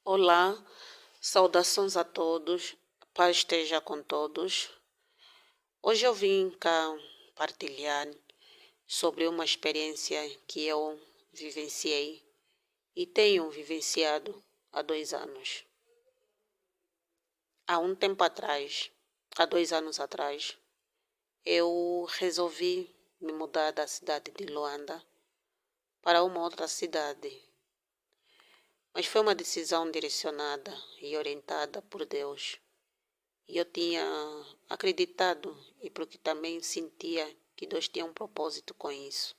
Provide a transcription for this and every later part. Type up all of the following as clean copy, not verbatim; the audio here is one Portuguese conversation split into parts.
Olá, saudações a todos, paz esteja com todos. Hoje eu vim cá partilhar sobre uma experiência que eu vivenciei e tenho vivenciado há 2 anos. Há um tempo atrás, há 2 anos atrás, eu resolvi me mudar da cidade de Luanda para uma outra cidade. Mas foi uma decisão direcionada e orientada por Deus. E eu tinha acreditado e porque também sentia que Deus tinha um propósito com isso.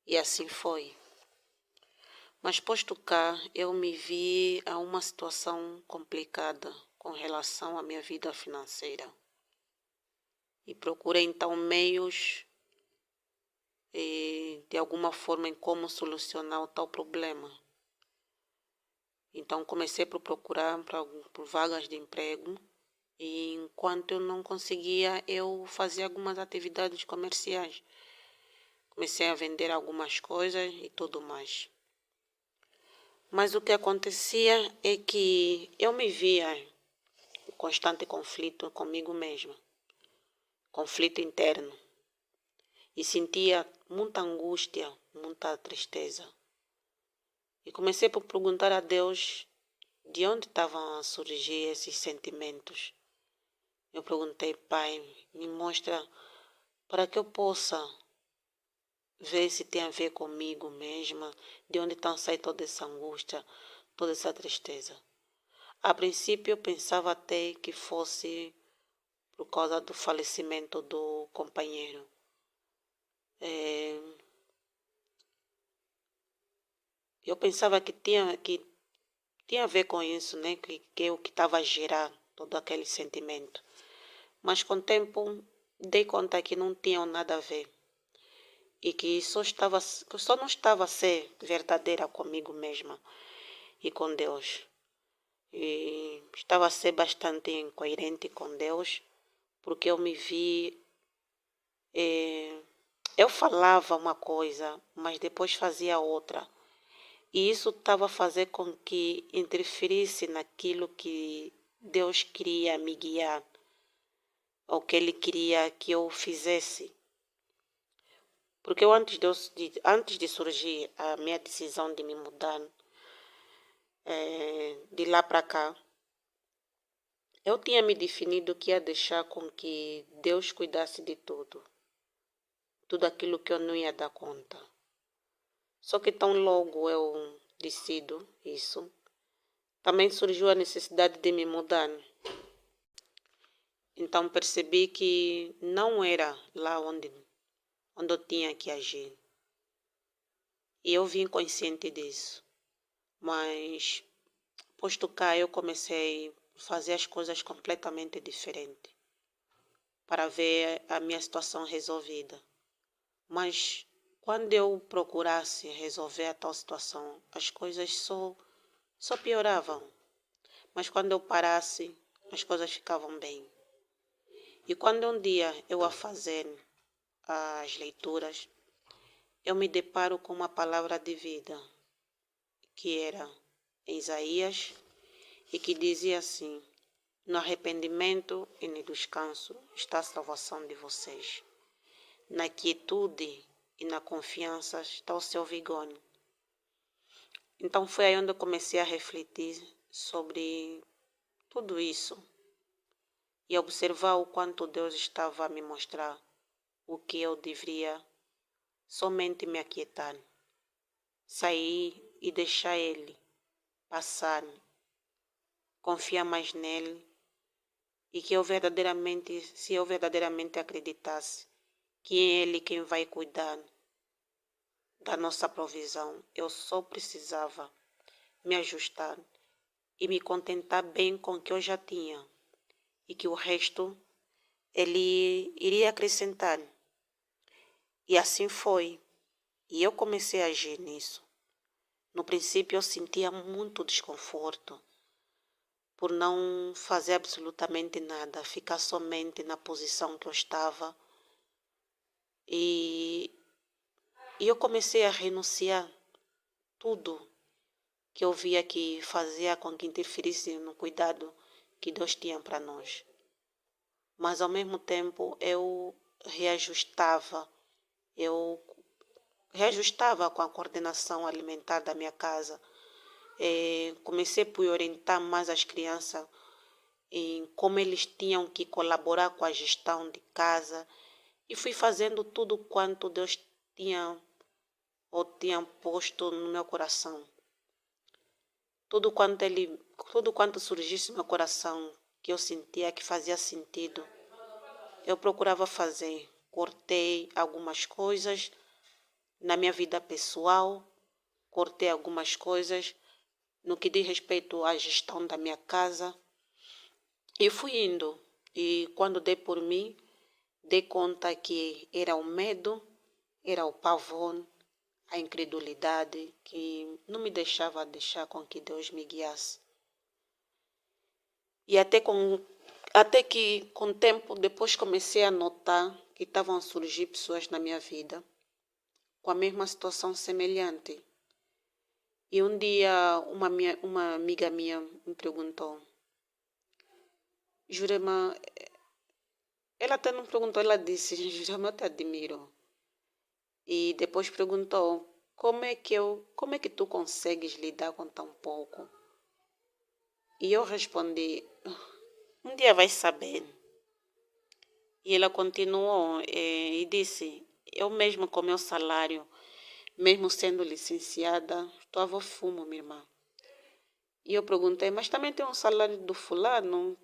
E assim foi. Mas posto cá, eu me vi a uma situação complicada com relação à minha vida financeira. E procurei então meios de alguma forma em como solucionar o tal problema. Então comecei por procurar por vagas de emprego. E enquanto eu não conseguia, eu fazia algumas atividades comerciais. Comecei a vender algumas coisas e tudo mais. Mas o que acontecia é que eu me via em constante conflito comigo mesma. Conflito interno. E sentia muita angústia, muita tristeza. E comecei por perguntar a Deus de onde estavam a surgir esses sentimentos. Eu perguntei, Pai, me mostra para que eu possa ver se tem a ver comigo mesma, de onde está saindo toda essa angústia, toda essa tristeza. A princípio eu pensava até que fosse por causa do falecimento do companheiro. Eu pensava que tinha a ver com isso, né? Que é o que estava a gerar todo aquele sentimento. Mas com o tempo dei conta que não tinham nada a ver. E que só não estava a ser verdadeira comigo mesma e com Deus. E estava a ser bastante incoerente com Deus, porque eu me vi. Eu falava uma coisa, mas depois fazia outra. E isso estava a fazer com que interferisse naquilo que Deus queria me guiar, ou que Ele queria que eu fizesse. Porque eu, antes de surgir a minha decisão de me mudar de lá para cá, eu tinha me definido que ia deixar com que Deus cuidasse de tudo. Tudo aquilo que eu não ia dar conta. Só que tão logo eu decido isso, também surgiu a necessidade de me mudar. Então percebi que não era lá onde eu tinha que agir. E eu vim consciente disso. Mas, posto cá, eu comecei a fazer as coisas completamente diferentes para ver a minha situação resolvida. Mas quando eu procurasse resolver a tal situação, as coisas só pioravam. Mas quando eu parasse, as coisas ficavam bem. E quando um dia eu a fazer as leituras, eu me deparo com uma palavra de vida, que era em Isaías, e que dizia assim: no arrependimento e no descanso está a salvação de vocês. Na quietude e na confiança está o seu vigor. Então foi aí onde eu comecei a refletir sobre tudo isso e observar o quanto Deus estava a me mostrar o que eu deveria somente me aquietar, sair e deixar Ele passar, confiar mais nele e que se eu verdadeiramente acreditasse que é Ele quem vai cuidar da nossa provisão, eu só precisava me ajustar e me contentar bem com o que eu já tinha e que o resto Ele iria acrescentar. E assim foi. E eu comecei a agir nisso. No princípio eu sentia muito desconforto por não fazer absolutamente nada, ficar somente na posição que eu estava. E eu comecei a renunciar tudo que eu via que fazia com que interferisse no cuidado que Deus tinha para nós. Mas ao mesmo tempo reajustava, eu reajustava com a coordenação alimentar da minha casa. Comecei por orientar mais as crianças em como eles tinham que colaborar com a gestão de casa e fui fazendo tudo quanto Deus tinha posto no meu coração. Tudo quanto surgisse no meu coração que eu sentia que fazia sentido, eu procurava fazer. Cortei algumas coisas na minha vida pessoal, cortei algumas coisas no que diz respeito à gestão da minha casa e fui indo. E quando dei por mim, dei conta que era o medo, era o pavor, a incredulidade que não me deixar com que Deus me guiasse. E até que com o tempo depois comecei a notar que estavam a surgir pessoas na minha vida com a mesma situação semelhante. E um dia uma amiga minha me perguntou, Jurema, ela até não perguntou, ela disse, Jurema, eu te admiro. E depois perguntou, como é que tu consegues lidar com tão pouco? E eu respondi, um dia vais saber. E ela continuou e disse, eu mesmo com meu salário, mesmo sendo licenciada, estava fumo, minha irmã. E eu perguntei, mas também tem um salário do fulano,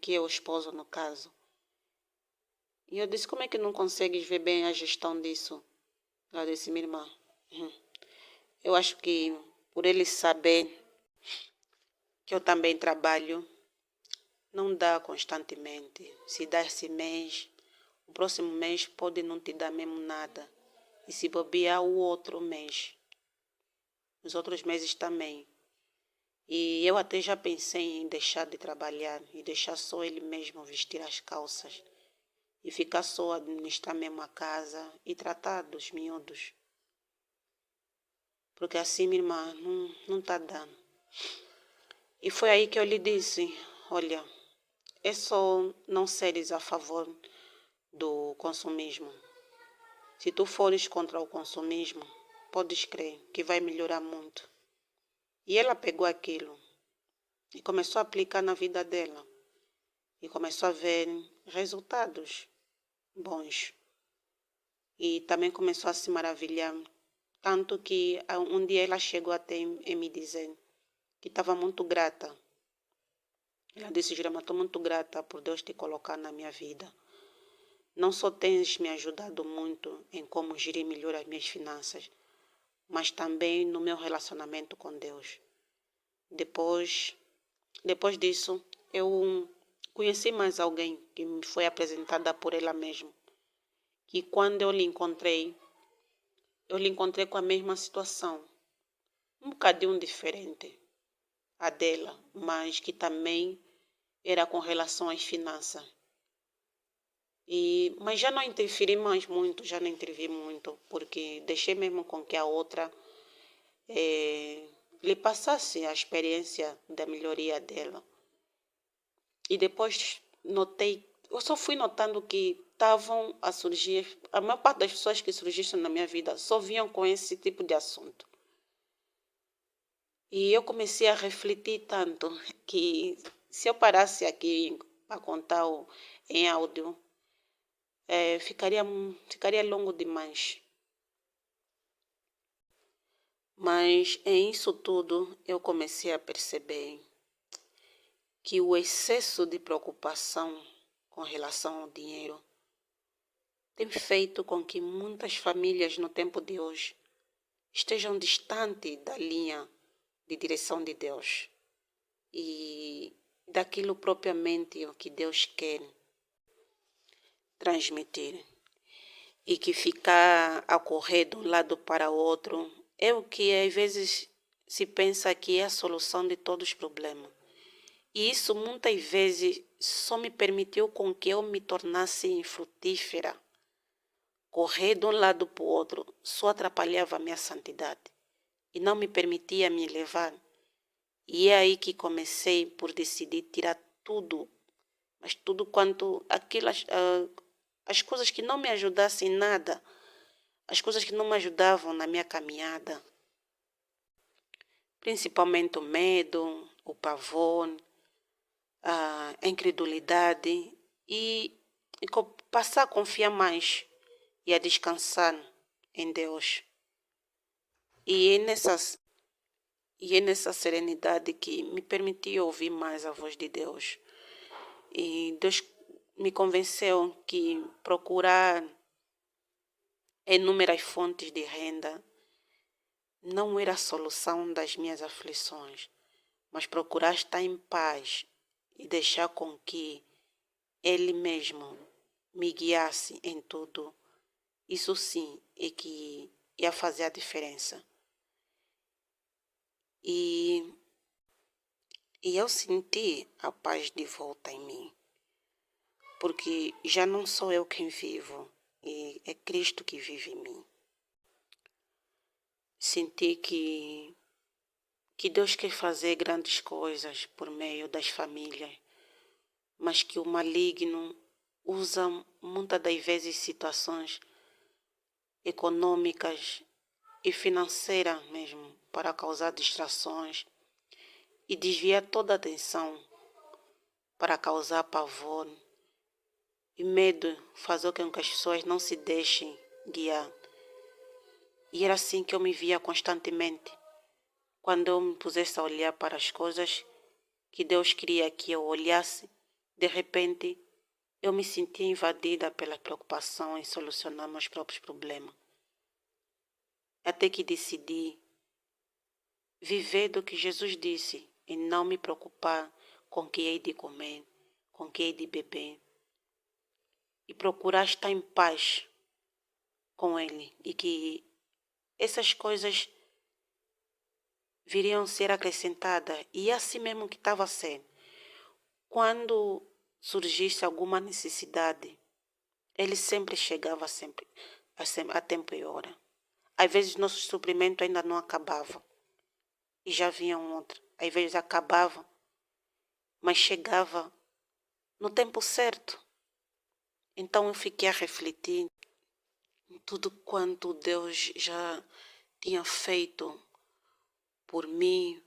que é o esposo no caso. E eu disse, como é que não consegues ver bem a gestão disso? Ela disse, minha irmã, eu acho que por ele saber que eu também trabalho, não dá constantemente. Se dá esse mês, o próximo mês pode não te dar mesmo nada. E se bobear o outro mês, os outros meses também. E eu até já pensei em deixar de trabalhar e deixar só ele mesmo vestir as calças. E ficar só administrar mesmo a casa e tratar dos miúdos. Porque assim, minha irmã, não está dando. E foi aí que eu lhe disse, olha, é só não seres a favor do consumismo. Se tu fores contra o consumismo, podes crer que vai melhorar muito. E ela pegou aquilo e começou a aplicar na vida dela. E começou a ver resultados bons. E também começou a se maravilhar. Tanto que um dia ela chegou até em me dizer que estava muito grata. Ela disse, Jurema, estou muito grata por Deus te colocar na minha vida. Não só tens me ajudado muito em como gerir melhor as minhas finanças, mas também no meu relacionamento com Deus. Depois disso, eu conheci mais alguém que me foi apresentada por ela mesma. Que quando eu lhe encontrei com a mesma situação. Um bocadinho diferente a dela, mas que também era com relação às finanças. Mas já não interferi muito, porque deixei mesmo com que a outra lhe passasse a experiência da melhoria dela. E depois eu só fui notando que estavam a surgir, a maior parte das pessoas que surgiram na minha vida só vinham com esse tipo de assunto. E eu comecei a refletir tanto que se eu parasse aqui para contar em áudio, ficaria longo demais. Mas em isso tudo eu comecei a perceber que o excesso de preocupação com relação ao dinheiro tem feito com que muitas famílias no tempo de hoje estejam distantes da linha de direção de Deus e daquilo propriamente o que Deus quer transmitir. E que ficar a correr de um lado para o outro é o que às vezes se pensa que é a solução de todos os problemas. E isso muitas vezes só me permitiu com que eu me tornasse infrutífera. Correr de um lado para o outro só atrapalhava a minha santidade e não me permitia me elevar E é aí que comecei por decidir tirar tudo, mas tudo quanto aquelas, as coisas que não me ajudassem em nada, as coisas que não me ajudavam na minha caminhada, principalmente o medo, o pavor, a incredulidade e passar a confiar mais e a descansar em Deus. E é nessa serenidade que me permitiu ouvir mais a voz de Deus. E Deus me convenceu que procurar inúmeras fontes de renda não era a solução das minhas aflições, mas procurar estar em paz e deixar com que Ele mesmo me guiasse em tudo. Isso sim é que ia fazer a diferença. E eu senti a paz de volta em mim, porque já não sou eu quem vivo, e é Cristo que vive em mim. Senti que Deus quer fazer grandes coisas por meio das famílias, mas que o maligno usa muitas das vezes situações econômicas e financeiras mesmo para causar distrações e desviar toda a atenção para causar pavor e medo, fazer com que as pessoas não se deixem guiar. E era assim que eu me via constantemente. Quando eu me pusesse a olhar para as coisas que Deus queria que eu olhasse, de repente eu me sentia invadida pela preocupação em solucionar meus próprios problemas. Até que decidi viver do que Jesus disse e não me preocupar com o que hei de comer, com o que hei de beber. E procurar estar em paz com Ele e que essas coisas viriam ser acrescentadas. E é assim mesmo que estava a ser. Quando surgisse alguma necessidade, Ele sempre chegava a tempo e hora. Às vezes nosso suprimento ainda não acabava e já vinha um outro. Às vezes acabava, mas chegava no tempo certo. Então eu fiquei a refletir em tudo quanto Deus já tinha feito por mim,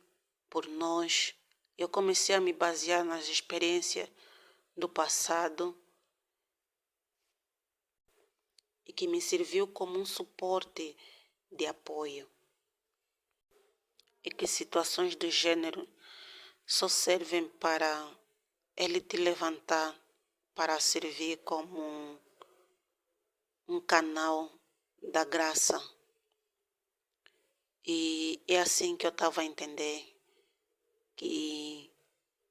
por nós. Eu comecei a me basear nas experiências do passado e que me serviu como um suporte de apoio. E que situações do gênero só servem para Ele te levantar para servir como um canal da graça. E é assim que eu estava a entender que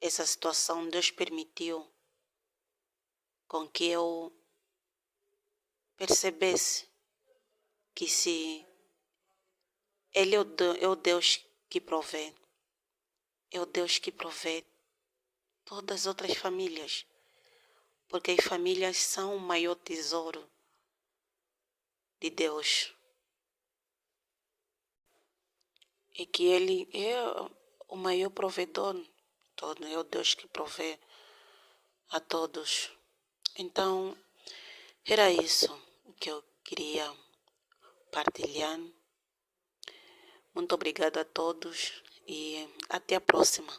essa situação Deus permitiu com que eu percebesse que se Ele é o Deus que provê, é o Deus que provê todas as outras famílias, porque as famílias são o maior tesouro de Deus. E que Ele é o maior provedor, todo, é o Deus que provê a todos. Então, era isso que eu queria partilhar. Muito obrigada a todos e até a próxima.